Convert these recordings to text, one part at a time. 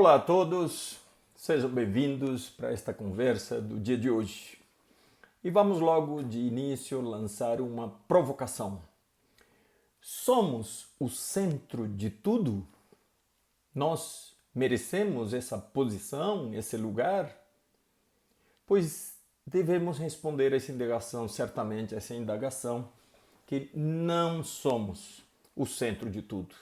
Olá a todos, sejam bem-vindos para esta conversa do dia de hoje. E vamos logo de início lançar uma provocação. Somos o centro de tudo? Nós merecemos essa posição, esse lugar? Pois devemos responder a essa indagação, certamente essa indagação, que não somos o centro de tudo.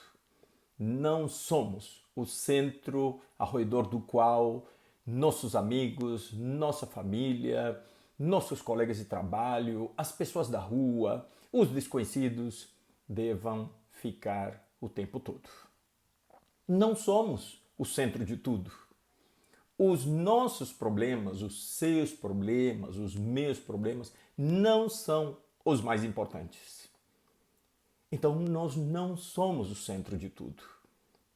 Não somos o centro ao redor do qual nossos amigos, nossa família, nossos colegas de trabalho, as pessoas da rua, os desconhecidos devam ficar o tempo todo. Não somos o centro de tudo. Os nossos problemas, os seus problemas, os meus problemas não são os mais importantes. Então, nós não somos o centro de tudo.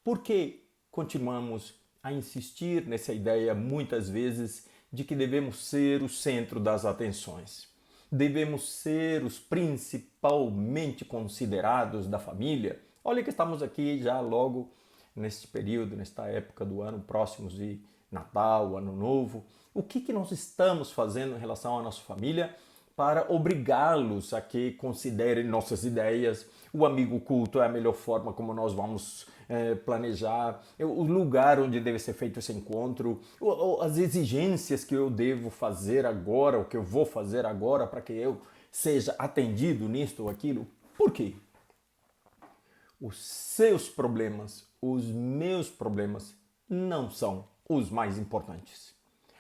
Por que continuamos a insistir nessa ideia, muitas vezes, de que devemos ser o centro das atenções? Devemos ser os principalmente considerados da família? Olha que estamos aqui já logo neste período, nesta época do ano, próximos de Natal, Ano Novo. O que nós estamos fazendo em relação à nossa família para obrigá-los a que considerem nossas ideias? O amigo culto é a melhor forma como nós vamos planejar, o lugar onde deve ser feito esse encontro, as exigências que eu devo fazer agora, o que eu vou fazer agora para que eu seja atendido nisto ou aquilo. Por quê? Os seus problemas, os meus problemas não são os mais importantes.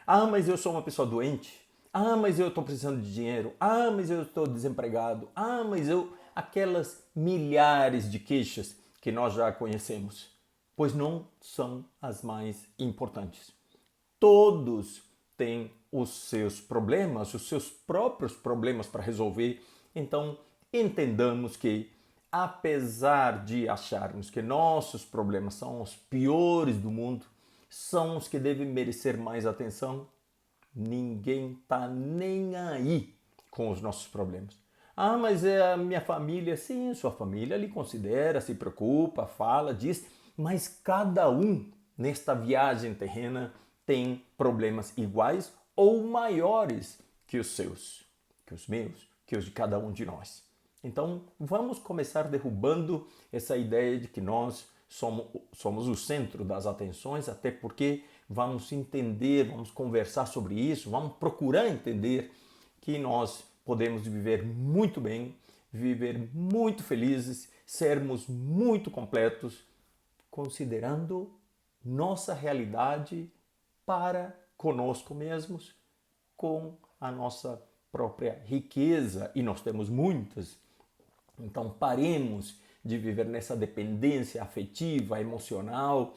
Ah, mas eu sou uma pessoa doente. Ah, mas eu estou precisando de dinheiro. Ah, mas eu estou desempregado. Ah, mas eu... Aquelas milhares de queixas que nós já conhecemos, pois não são as mais importantes. Todos têm os seus problemas, os seus próprios problemas para resolver. Então, entendamos que, apesar de acharmos que nossos problemas são os piores do mundo, são os que devem merecer mais atenção, ninguém está nem aí com os nossos problemas. Ah, mas é a minha família. Sim, sua família lhe considera, se preocupa, fala, diz, mas cada um nesta viagem terrena tem problemas iguais ou maiores que os seus, que os meus, que os de cada um de nós. Então, vamos começar derrubando essa ideia de que nós somos o centro das atenções, até porque vamos entender, vamos conversar sobre isso, vamos procurar entender que nós podemos viver muito bem, viver muito felizes, sermos muito completos, considerando nossa realidade para conosco mesmos, com a nossa própria riqueza, e nós temos muitas. Então paremos de viver nessa dependência afetiva, emocional,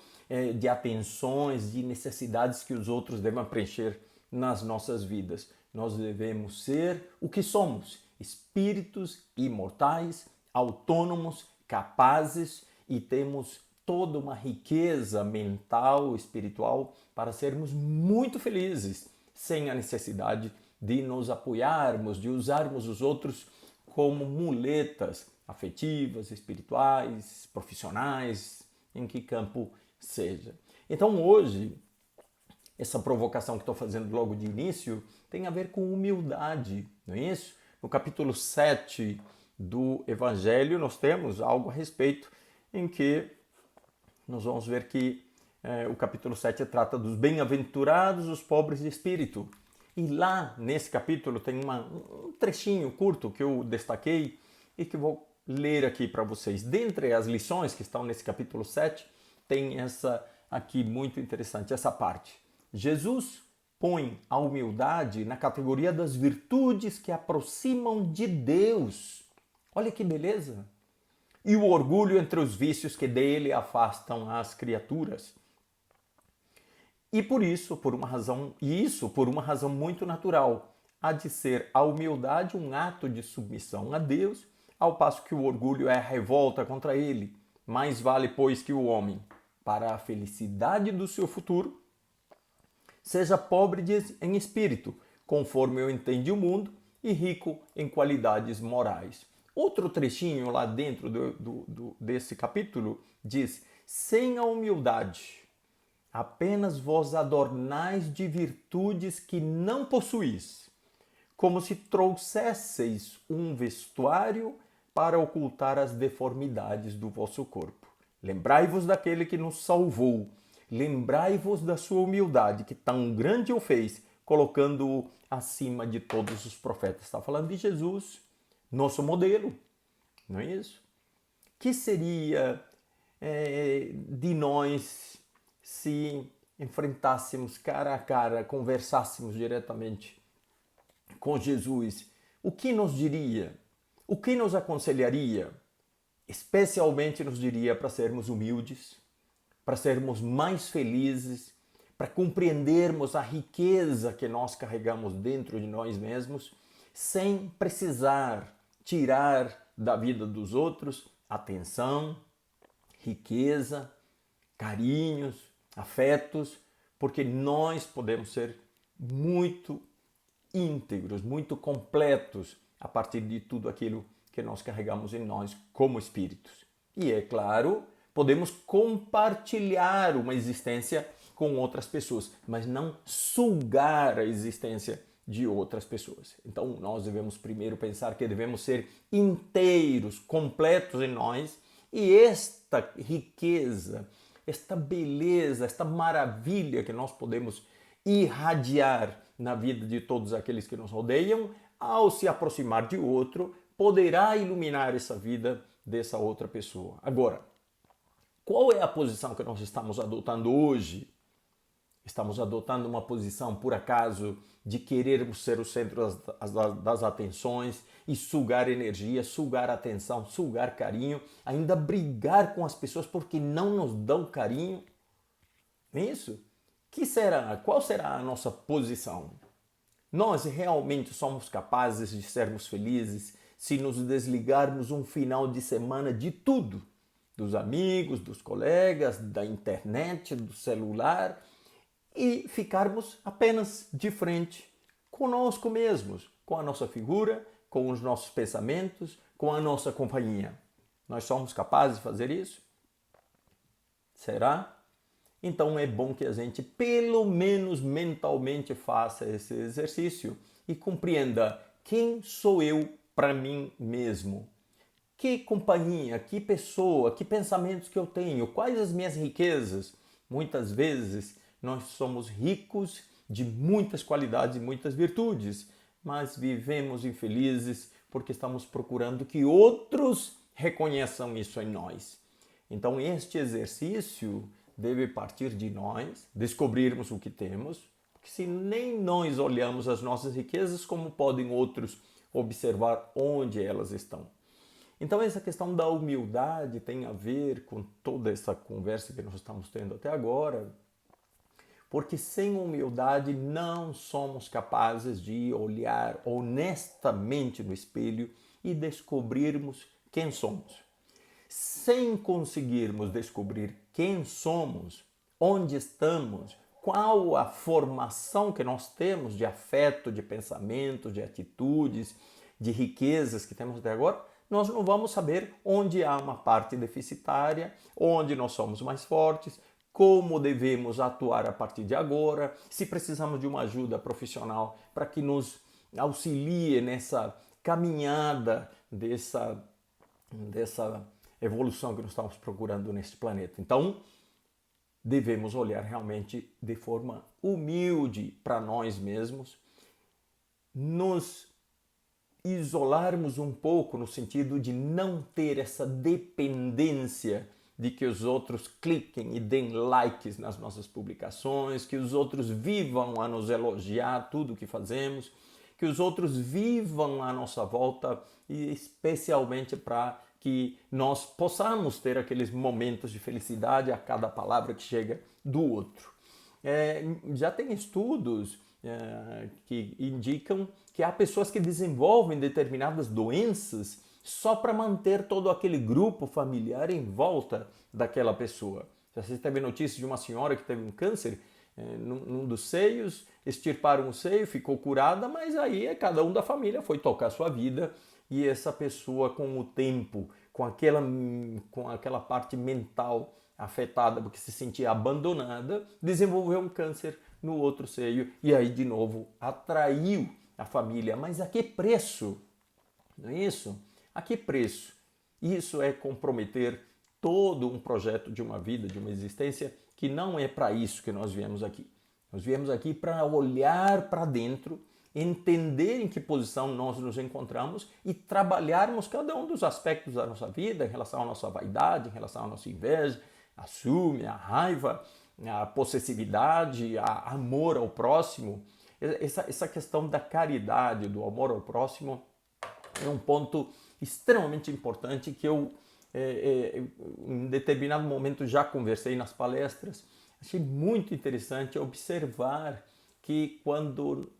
de atenções, de necessidades que os outros devem preencher nas nossas vidas. Nós devemos ser o que somos, espíritos imortais, autônomos, capazes, e temos toda uma riqueza mental, espiritual, para sermos muito felizes, sem a necessidade de nos apoiarmos, de usarmos os outros como muletas afetivas, espirituais, profissionais, em que campo seja. Então hoje, essa provocação que estou fazendo logo de início tem a ver com humildade, não é isso? No capítulo 7 do Evangelho nós temos algo a respeito em que nós vamos ver que o capítulo 7 trata dos bem-aventurados os pobres de espírito. E lá nesse capítulo tem um trechinho curto que eu destaquei e que vou ler aqui para vocês. Dentre as lições que estão nesse capítulo 7, tem essa aqui muito interessante, essa parte. Jesus põe a humildade na categoria das virtudes que aproximam de Deus. Olha que beleza! E o orgulho entre os vícios que dele afastam as criaturas. E por isso, por uma razão muito natural, há de ser a humildade um ato de submissão a Deus, ao passo que o orgulho é a revolta contra ele. Mais vale, pois, que o homem, para a felicidade do seu futuro, seja pobre em espírito, conforme eu entendi o mundo, e rico em qualidades morais. Outro trechinho lá dentro desse capítulo diz: sem a humildade, apenas vos adornais de virtudes que não possuís, como se trouxesseis um vestuário para ocultar as deformidades do vosso corpo. Lembrai-vos daquele que nos salvou. Lembrai-vos da sua humildade, que tão grande o fez, colocando-o acima de todos os profetas. Está falando de Jesus, nosso modelo, não é isso? Que seria de nós se enfrentássemos cara a cara, conversássemos diretamente com Jesus? O que nos diria? O que nos aconselharia? Especialmente nos diria para sermos humildes, para sermos mais felizes, para compreendermos a riqueza que nós carregamos dentro de nós mesmos, sem precisar tirar da vida dos outros atenção, riqueza, carinhos, afetos, porque nós podemos ser muito íntegros, muito completos a partir de tudo aquilo que nós carregamos em nós como espíritos. E é claro, podemos compartilhar uma existência com outras pessoas, mas não sugar a existência de outras pessoas. Então nós devemos primeiro pensar que devemos ser inteiros, completos em nós, e esta riqueza, esta beleza, esta maravilha que nós podemos irradiar na vida de todos aqueles que nos rodeiam, ao se aproximar de outro, poderá iluminar essa vida dessa outra pessoa. Agora, qual é a posição que nós estamos adotando hoje? Estamos adotando uma posição, por acaso, de querermos ser o centro das atenções e sugar energia, sugar atenção, sugar carinho, ainda brigar com as pessoas porque não nos dão carinho? Não é isso? Qual será a nossa posição? Nós realmente somos capazes de sermos felizes se nos desligarmos um final de semana de tudo? Dos amigos, dos colegas, da internet, do celular, e ficarmos apenas de frente conosco mesmos, com a nossa figura, com os nossos pensamentos, com a nossa companhia. Nós somos capazes de fazer isso? Será? Então é bom que a gente, pelo menos mentalmente, faça esse exercício e compreenda quem sou eu para mim mesmo. Que companhia, que pessoa, que pensamentos que eu tenho, quais as minhas riquezas. Muitas vezes nós somos ricos de muitas qualidades e muitas virtudes, mas vivemos infelizes porque estamos procurando que outros reconheçam isso em nós. Então este exercício deve partir de nós, descobrirmos o que temos, porque se nem nós olhamos as nossas riquezas, como podem outros observar onde elas estão? Então essa questão da humildade tem a ver com toda essa conversa que nós estamos tendo até agora, porque sem humildade não somos capazes de olhar honestamente no espelho e descobrirmos quem somos. Sem conseguirmos descobrir quem somos, onde estamos, qual a formação que nós temos de afeto, de pensamentos, de atitudes, de riquezas que temos até agora, nós não vamos saber onde há uma parte deficitária, onde nós somos mais fortes, como devemos atuar a partir de agora, se precisamos de uma ajuda profissional para que nos auxilie nessa caminhada dessa evolução que nós estamos procurando neste planeta. Então, devemos olhar realmente de forma humilde para nós mesmos, nos isolarmos um pouco no sentido de não ter essa dependência de que os outros cliquem e deem likes nas nossas publicações, que os outros vivam a nos elogiar tudo o que fazemos, que os outros vivam à nossa volta, e especialmente para que nós possamos ter aqueles momentos de felicidade a cada palavra que chega do outro. Já tem estudos que indicam que há pessoas que desenvolvem determinadas doenças só para manter todo aquele grupo familiar em volta daquela pessoa. Você teve notícia de uma senhora que teve um câncer num dos seios, extirparam o seio, ficou curada, mas aí cada um da família foi tocar sua vida, e essa pessoa, com o tempo, com aquela parte mental afetada porque se sentia abandonada, desenvolveu um câncer no outro seio e aí de novo atraiu a família. Mas a que preço? Não é isso? A que preço? Isso é comprometer todo um projeto de uma vida, de uma existência, que não é para isso que nós viemos aqui. Nós viemos aqui para olhar para dentro, entender em que posição nós nos encontramos e trabalharmos cada um dos aspectos da nossa vida em relação à nossa vaidade, em relação à nossa inveja, a ciúme, a raiva, a possessividade, a amor ao próximo. Essa questão da caridade, do amor ao próximo, é um ponto extremamente importante que eu, em determinado momento, já conversei nas palestras. Achei muito interessante observar que quando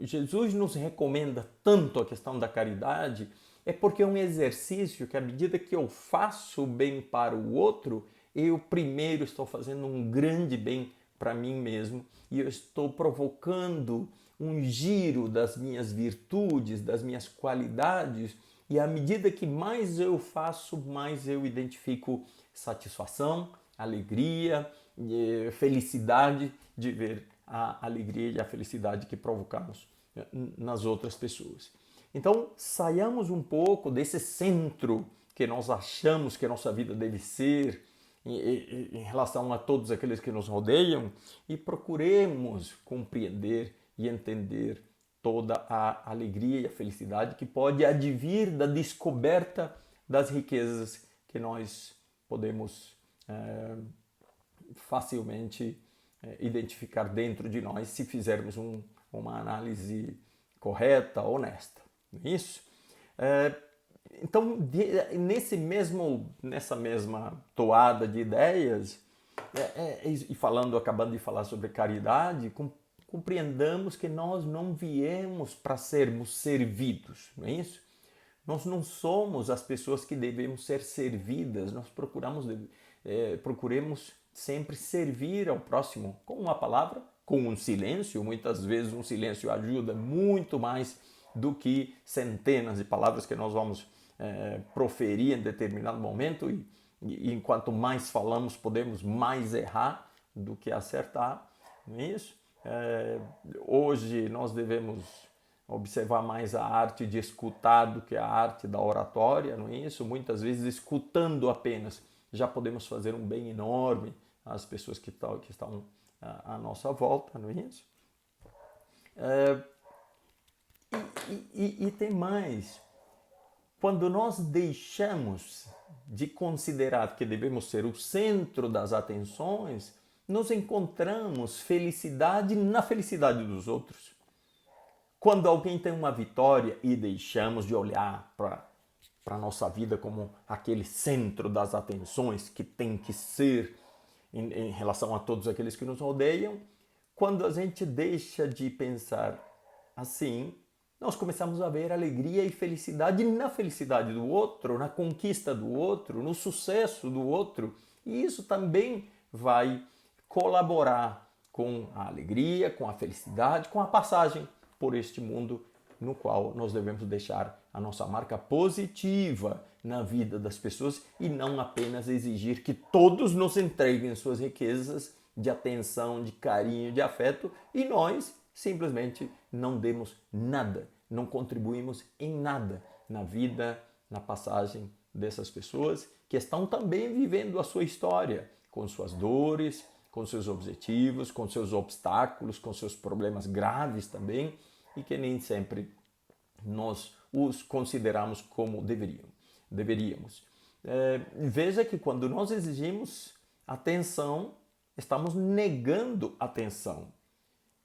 Jesus nos recomenda tanto a questão da caridade, é porque é um exercício que, à medida que eu faço o bem para o outro, eu primeiro estou fazendo um grande bem para mim mesmo e eu estou provocando um giro das minhas virtudes, das minhas qualidades, e à medida que mais eu faço, mais eu identifico satisfação, alegria, felicidade de ver a alegria e a felicidade que provocamos nas outras pessoas. Então, saiamos um pouco desse centro que nós achamos que a nossa vida deve ser em relação a todos aqueles que nos rodeiam e procuremos compreender e entender toda a alegria e a felicidade que pode advir da descoberta das riquezas que nós podemos facilmente identificar dentro de nós se fizermos uma análise correta, honesta. Não é isso? Então, nessa mesma toada de ideias, e acabando de falar sobre caridade, compreendamos que nós não viemos para sermos servidos, não é isso? Nós não somos as pessoas que devemos ser servidas, nós procuremos sempre servir ao próximo com uma palavra, com um silêncio. Muitas vezes um silêncio ajuda muito mais do que centenas de palavras que nós vamos proferir em determinado momento e enquanto mais falamos podemos mais errar do que acertar, não é isso? Hoje nós devemos observar mais a arte de escutar do que a arte da oratória, não é isso? Muitas vezes escutando apenas já podemos fazer um bem enorme às pessoas que estão à nossa volta, não é isso? E tem mais. Quando nós deixamos de considerar que devemos ser o centro das atenções, nós encontramos felicidade na felicidade dos outros. Quando alguém tem uma vitória e deixamos de olhar para a nossa vida como aquele centro das atenções que tem que ser em relação a todos aqueles que nos rodeiam, quando a gente deixa de pensar assim, nós começamos a ver alegria e felicidade na felicidade do outro, na conquista do outro, no sucesso do outro. E isso também vai colaborar com a alegria, com a felicidade, com a passagem por este mundo no qual nós devemos deixar a nossa marca positiva na vida das pessoas e não apenas exigir que todos nos entreguem suas riquezas de atenção, de carinho, de afeto e nós simplesmente não demos nada, não contribuímos em nada na vida, na passagem dessas pessoas que estão também vivendo a sua história, com suas dores, com seus objetivos, com seus obstáculos, com seus problemas graves também, e que nem sempre nós os consideramos como deveríamos. Veja que quando nós exigimos atenção, estamos negando atenção.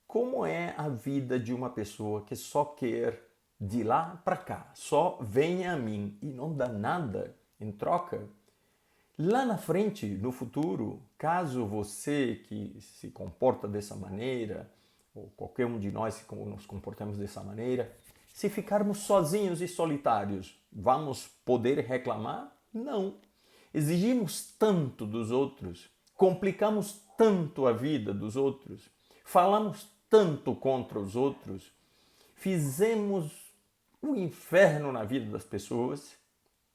Como é a vida de uma pessoa que só quer de lá para cá, só venha a mim e não dá nada em troca? Lá na frente, no futuro, caso você que se comporta dessa maneira, ou qualquer um de nós que nos comportamos dessa maneira, se ficarmos sozinhos e solitários, vamos poder reclamar? Não. Exigimos tanto dos outros, complicamos tanto a vida dos outros, falamos tanto contra os outros, fizemos um inferno na vida das pessoas.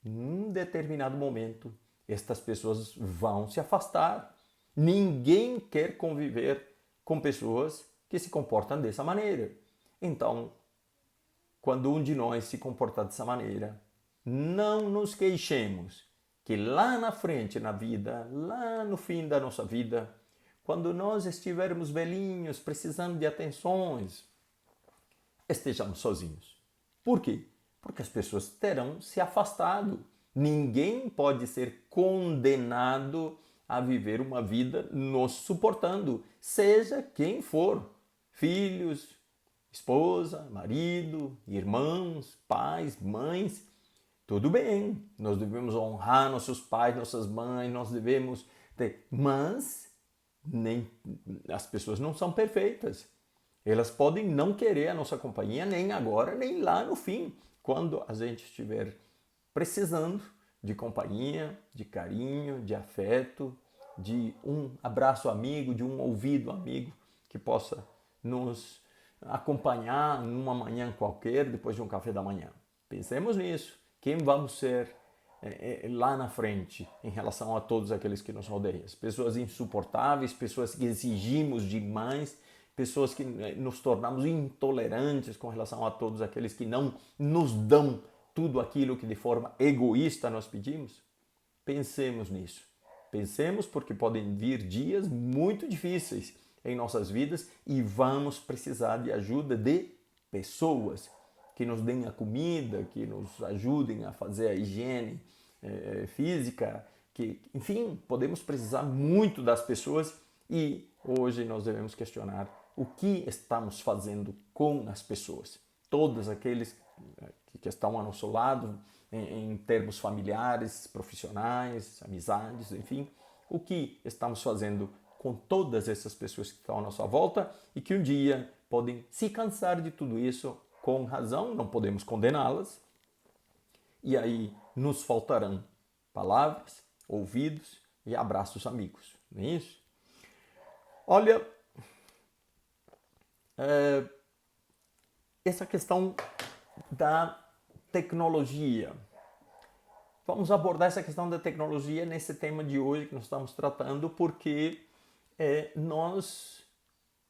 Em um determinado momento, estas pessoas vão se afastar. Ninguém quer conviver com pessoas que se comportam dessa maneira. Então, quando um de nós se comportar dessa maneira, não nos queixemos que lá na frente na vida, lá no fim da nossa vida, quando nós estivermos velhinhos, precisando de atenções, estejamos sozinhos. Por quê? Porque as pessoas terão se afastado. Ninguém pode ser condenado a viver uma vida nos suportando, seja quem for. Filhos, esposa, marido, irmãos, pais, mães. Tudo bem, nós devemos honrar nossos pais, nossas mães, nós devemos ter... Mas nem, as pessoas não são perfeitas. Elas podem não querer a nossa companhia nem agora, nem lá no fim, quando a gente estiver precisando de companhia, de carinho, de afeto, de um abraço amigo, de um ouvido amigo que possa nos acompanhar numa manhã qualquer, depois de um café da manhã. Pensemos nisso. Quem vamos ser lá na frente em relação a todos aqueles que nos rodeiam? Pessoas insuportáveis, pessoas que exigimos demais, pessoas que nos tornamos intolerantes com relação a todos aqueles que não nos dão tudo aquilo que de forma egoísta nós pedimos? Pensemos nisso. Pensemos, porque podem vir dias muito difíceis em nossas vidas e vamos precisar de ajuda de pessoas que nos deem a comida, que nos ajudem a fazer a higiene física, que, enfim, podemos precisar muito das pessoas e hoje nós devemos questionar o que estamos fazendo com as pessoas. Todos aqueles que estão ao nosso lado, em termos familiares, profissionais, amizades, enfim, o que estamos fazendo com todas essas pessoas que estão à nossa volta e que um dia podem se cansar de tudo isso com razão, não podemos condená-las, e aí nos faltarão palavras, ouvidos e abraços amigos, não é isso? Olha, essa questão da tecnologia. Vamos abordar essa questão da tecnologia nesse tema de hoje que nós estamos tratando, porque nós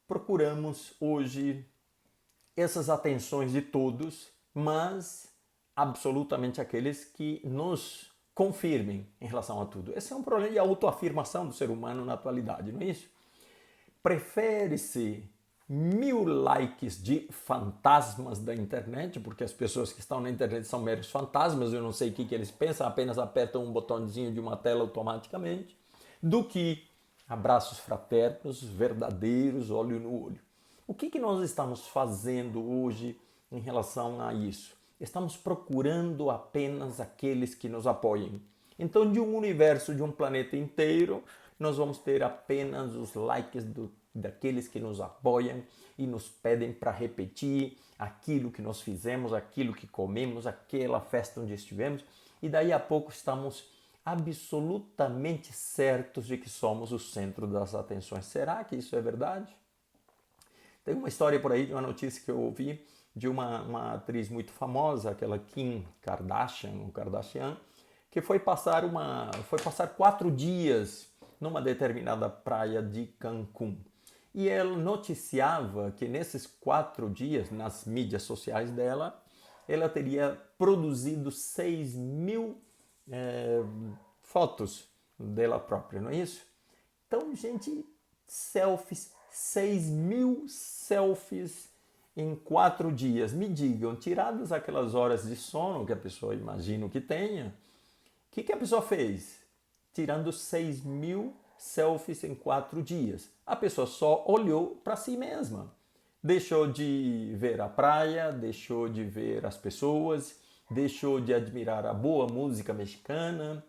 procuramos hoje essas atenções de todos, mas absolutamente aqueles que nos confirmem em relação a tudo. Esse é um problema de autoafirmação do ser humano na atualidade, não é isso? Prefere-se 1000 likes de fantasmas da internet, porque as pessoas que estão na internet são meros fantasmas, eu não sei o que eles pensam, apenas apertam um botãozinho de uma tela automaticamente, do que abraços fraternos, verdadeiros, olho no olho. O que nós estamos fazendo hoje em relação a isso? Estamos procurando apenas aqueles que nos apoiem. Então, de um universo, de um planeta inteiro, nós vamos ter apenas os likes daqueles que nos apoiam e nos pedem para repetir aquilo que nós fizemos, aquilo que comemos, aquela festa onde estivemos, e daí a pouco estamos absolutamente certos de que somos o centro das atenções. Será que isso é verdade? Tem uma história por aí de uma notícia que eu ouvi de uma atriz muito famosa, aquela Kim Kardashian, que foi passar 4 dias numa determinada praia de Cancún. E ela noticiava que nesses 4 dias, nas mídias sociais dela, ela teria produzido 6.000 fotos dela própria, não é isso? Então, gente, selfies, 6.000 selfies em 4 dias. Me digam, tiradas aquelas horas de sono que a pessoa imagina que tenha, o que a pessoa fez? Tirando 6.000 selfies em 4 dias. A pessoa só olhou para si mesma. Deixou de ver a praia, deixou de ver as pessoas, deixou de admirar a boa música mexicana,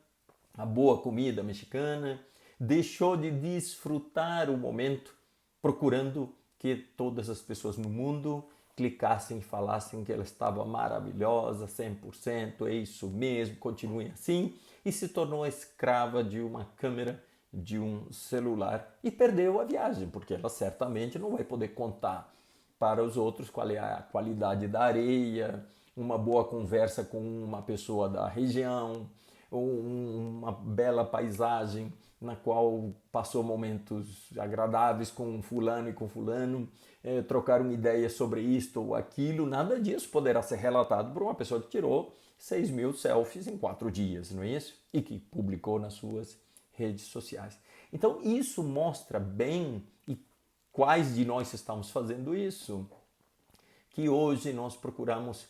a boa comida mexicana, deixou de desfrutar o momento procurando que todas as pessoas no mundo clicassem e falassem que ela estava maravilhosa, 100%, é isso mesmo, continue assim, e se tornou escrava de uma câmera, de um celular e perdeu a viagem, porque ela certamente não vai poder contar para os outros qual é a qualidade da areia, uma boa conversa com uma pessoa da região, uma bela paisagem na qual passou momentos agradáveis com fulano e com fulano, trocar uma ideia sobre isto ou aquilo, nada disso poderá ser relatado por uma pessoa que tirou 6.000 selfies em 4 dias, não é isso? E que publicou nas suas redes sociais. Então isso mostra bem, e quais de nós estamos fazendo isso, que hoje nós procuramos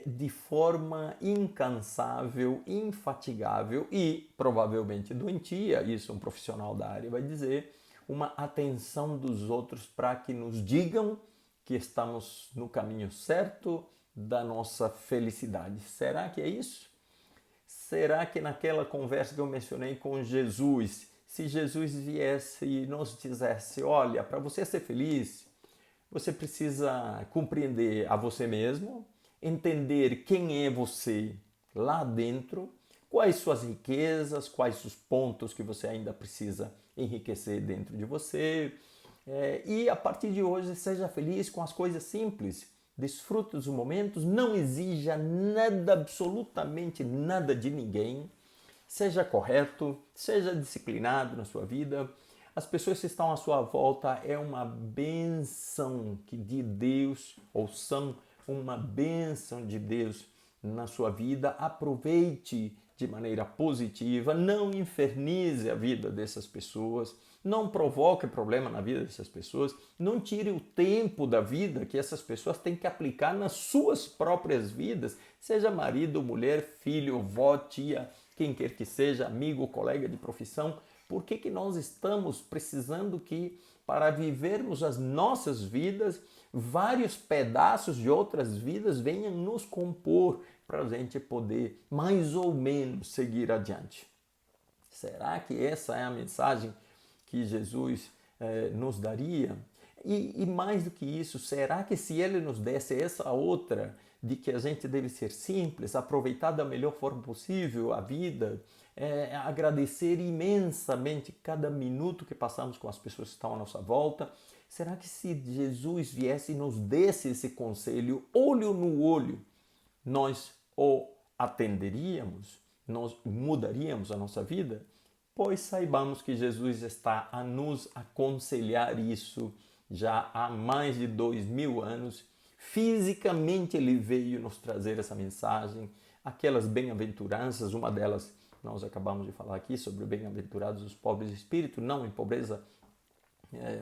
de forma incansável, infatigável e provavelmente doentia, isso um profissional da área vai dizer, uma atenção dos outros para que nos digam que estamos no caminho certo da nossa felicidade. Será que é isso? Será que naquela conversa que eu mencionei com Jesus, se Jesus viesse e nos dissesse, olha, para você ser feliz, você precisa compreender a você mesmo, entender quem é você lá dentro, quais suas riquezas, quais os pontos que você ainda precisa enriquecer dentro de você. E a partir de hoje seja feliz com as coisas simples, desfrute dos momentos, não exija nada, absolutamente nada de ninguém, seja correto, seja disciplinado na sua vida. As pessoas que estão à sua volta é uma bênção de Deus, ou são uma bênção de Deus na sua vida. Aproveite de maneira positiva, não infernize a vida dessas pessoas, não provoque problema na vida dessas pessoas, não tire o tempo da vida que essas pessoas têm que aplicar nas suas próprias vidas, seja marido, mulher, filho, avó, tia, quem quer que seja, amigo, colega de profissão. Por que nós estamos precisando que, para vivermos as nossas vidas, vários pedaços de outras vidas venham nos compor para a gente poder mais ou menos seguir adiante? Será que essa é a mensagem que Jesus nos daria? E mais do que isso, será que se Ele nos desse essa outra, de que a gente deve ser simples, aproveitar da melhor forma possível a vida, agradecer imensamente cada minuto que passamos com as pessoas que estão à nossa volta, será que se Jesus viesse e nos desse esse conselho, olho no olho, nós o atenderíamos? Nós mudaríamos a nossa vida? Pois saibamos que Jesus está a nos aconselhar isso já há mais de 2000 anos. Fisicamente ele veio nos trazer essa mensagem, aquelas bem-aventuranças, uma delas nós acabamos de falar aqui sobre bem-aventurados os pobres de espírito, não em pobreza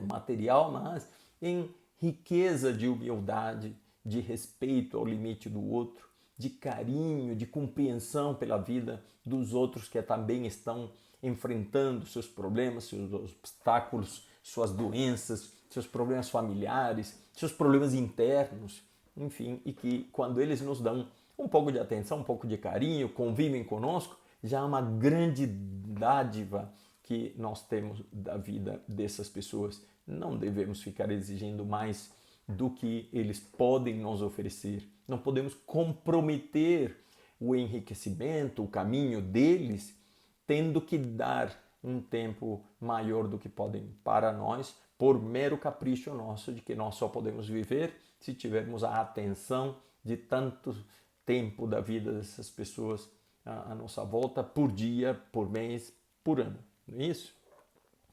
material, mas em riqueza de humildade, de respeito ao limite do outro, de carinho, de compreensão pela vida dos outros que também estão enfrentando seus problemas, seus obstáculos, suas doenças, seus problemas familiares, seus problemas internos, enfim, e que quando eles nos dão um pouco de atenção, um pouco de carinho, convivem conosco, já é uma grande dádiva que nós temos da vida dessas pessoas. Não devemos ficar exigindo mais do que eles podem nos oferecer. Não podemos comprometer o enriquecimento, o caminho deles, tendo que dar um tempo maior do que podem para nós, por mero capricho nosso de que nós só podemos viver se tivermos a atenção de tanto tempo da vida dessas pessoas à nossa volta, por dia, por mês, por ano. Não é isso?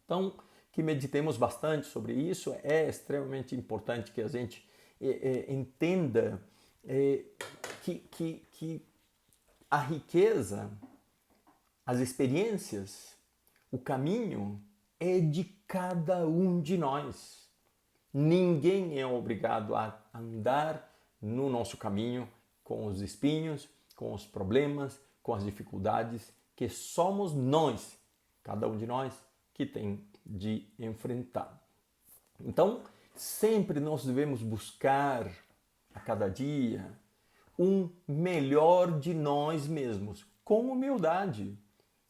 Então, que meditemos bastante sobre isso. É extremamente importante que a gente entenda que a riqueza, as experiências, o caminho é de cada um de nós. Ninguém é obrigado a andar no nosso caminho com os espinhos, com os problemas, com as dificuldades que somos nós, cada um de nós, que tem de enfrentar. Então, sempre nós devemos buscar a cada dia um melhor de nós mesmos, com humildade.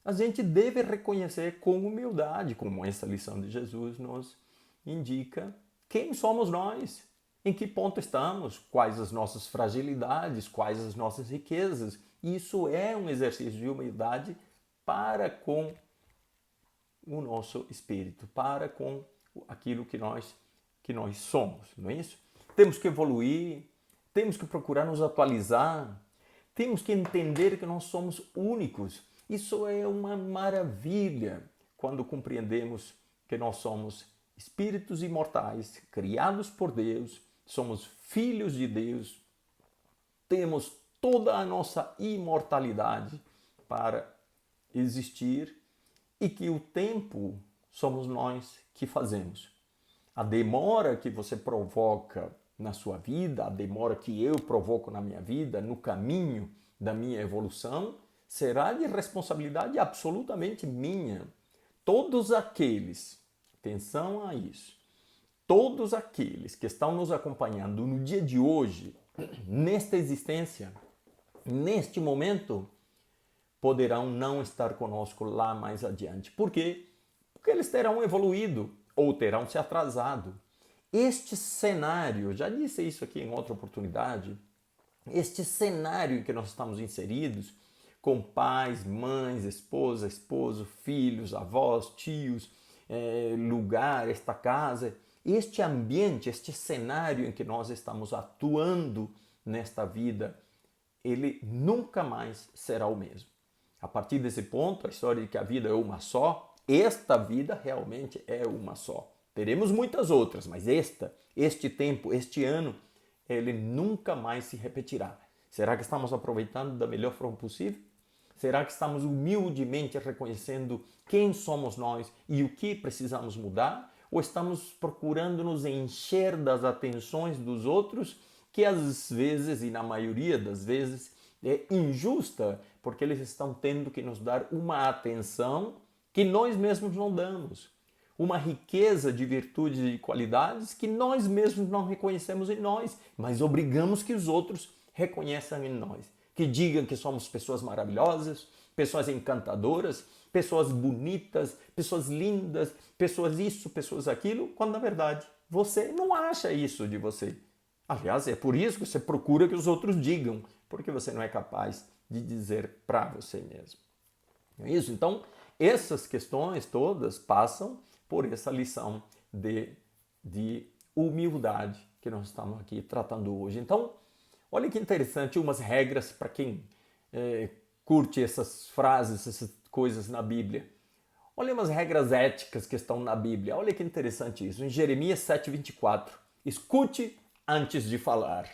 A gente deve reconhecer com humildade, como essa lição de Jesus nos indica, quem somos nós, em que ponto estamos, quais as nossas fragilidades, quais as nossas riquezas. Isso é um exercício de humildade para com o nosso espírito, para com aquilo que nós somos, não é isso? Temos que evoluir, temos que procurar nos atualizar, Temos que entender que nós somos únicos. Isso é uma maravilha quando compreendemos que nós somos espíritos imortais, criados por Deus, somos filhos de Deus, temos toda a nossa imortalidade para existir e que o tempo somos nós que fazemos. A demora que você provoca na sua vida, a demora que eu provoco na minha vida, no caminho da minha evolução, será de responsabilidade absolutamente minha. Todos aqueles, atenção a isso, todos aqueles que estão nos acompanhando no dia de hoje, nesta existência, neste momento, poderão não estar conosco lá mais adiante. Por quê? Porque eles terão evoluído ou terão se atrasado. Este cenário, já disse isso aqui em outra oportunidade, este cenário em que nós estamos inseridos, com pais, mães, esposa, esposo, filhos, avós, tios, lugar, esta casa, este ambiente, este cenário em que nós estamos atuando nesta vida, ele nunca mais será o mesmo. A partir desse ponto, a história de que a vida é uma só, esta vida realmente é uma só. Teremos muitas outras, mas este tempo, este ano, ele nunca mais se repetirá. Será que estamos aproveitando da melhor forma possível? Será que estamos humildemente reconhecendo quem somos nós e o que precisamos mudar? Ou estamos procurando nos encher das atenções dos outros, que às vezes, e na maioria das vezes, é injusta, porque eles estão tendo que nos dar uma atenção que nós mesmos não damos. Uma riqueza de virtudes e de qualidades que nós mesmos não reconhecemos em nós, mas obrigamos que os outros reconheçam em nós. Que digam que somos pessoas maravilhosas, pessoas encantadoras, pessoas bonitas, pessoas lindas, pessoas isso, pessoas aquilo, quando na verdade você não acha isso de você. Aliás, é por isso que você procura que os outros digam, porque você não é capaz de dizer para você mesmo. Não é isso? Então, essas questões todas passam por essa lição de humildade que nós estamos aqui tratando hoje. Então, olha que interessante, umas regras para quem curte essas frases, essas coisas na Bíblia. Olha umas regras éticas que estão na Bíblia. Olha que interessante isso. Em Jeremias 7:24, escute antes de falar.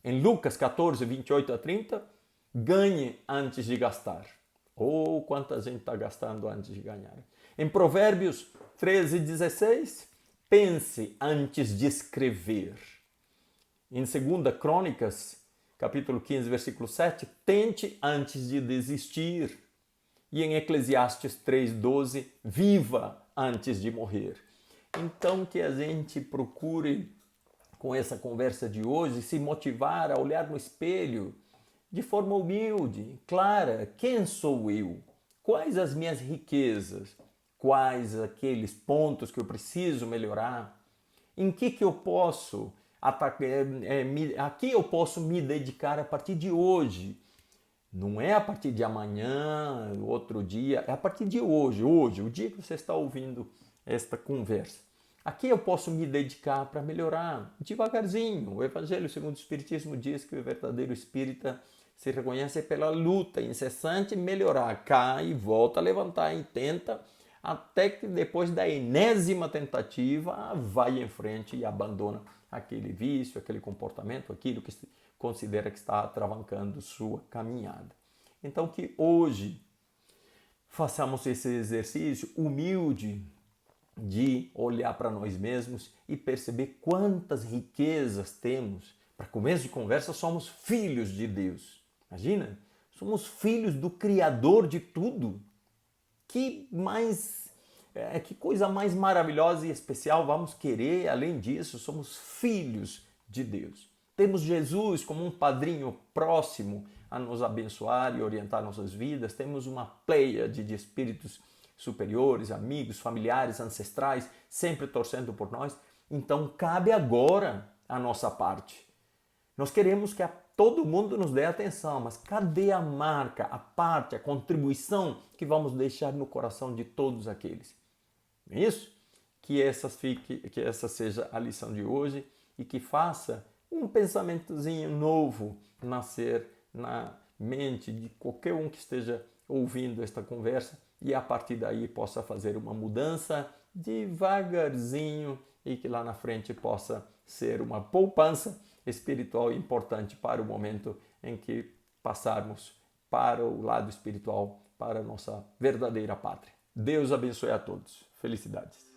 Em Lucas 14, 28 a 30, ganhe antes de gastar. Oh, quanta gente está gastando antes de ganhar. Em Provérbios 13:16, pense antes de escrever. Em 2 Crônicas, capítulo 15, versículo 7, tente antes de desistir. E em Eclesiastes 3:12, viva antes de morrer. Então que a gente procure, com essa conversa de hoje, se motivar a olhar no espelho de forma humilde, clara. Quem sou eu? Quais as minhas riquezas? Quais aqueles pontos que eu preciso melhorar? Em que eu posso a que eu posso me dedicar a partir de hoje? Não é a partir de amanhã, outro dia, é a partir de hoje, o dia que você está ouvindo esta conversa. A que eu posso me dedicar para melhorar? Devagarzinho. O Evangelho segundo o Espiritismo diz que o verdadeiro espírita se reconhece pela luta incessante, melhorar, cai, volta a levantar e tenta, até que depois da enésima tentativa vai em frente e abandona aquele vício, aquele comportamento, aquilo que considera que está atravancando sua caminhada. Então que hoje façamos esse exercício humilde de olhar para nós mesmos e perceber quantas riquezas temos. Para começo de conversa, somos filhos de Deus. Imagina, somos filhos do Criador de tudo. Que coisa mais maravilhosa e especial vamos querer além disso? Somos filhos de Deus. Temos Jesus como um padrinho próximo a nos abençoar e orientar nossas vidas. Temos uma pleiade de espíritos superiores, amigos, familiares, ancestrais, sempre torcendo por nós. Então cabe agora a nossa parte. Nós queremos que todo mundo nos dê atenção, mas cadê a marca, a parte, a contribuição que vamos deixar no coração de todos aqueles? É isso? Que essa seja a lição de hoje e que faça um pensamentozinho novo nascer mente de qualquer um que esteja ouvindo esta conversa e a partir daí possa fazer uma mudança devagarzinho e que lá na frente possa ser uma poupança espiritual importante para o momento em que passarmos para o lado espiritual, para a nossa verdadeira pátria. Deus abençoe a todos. Felicidades.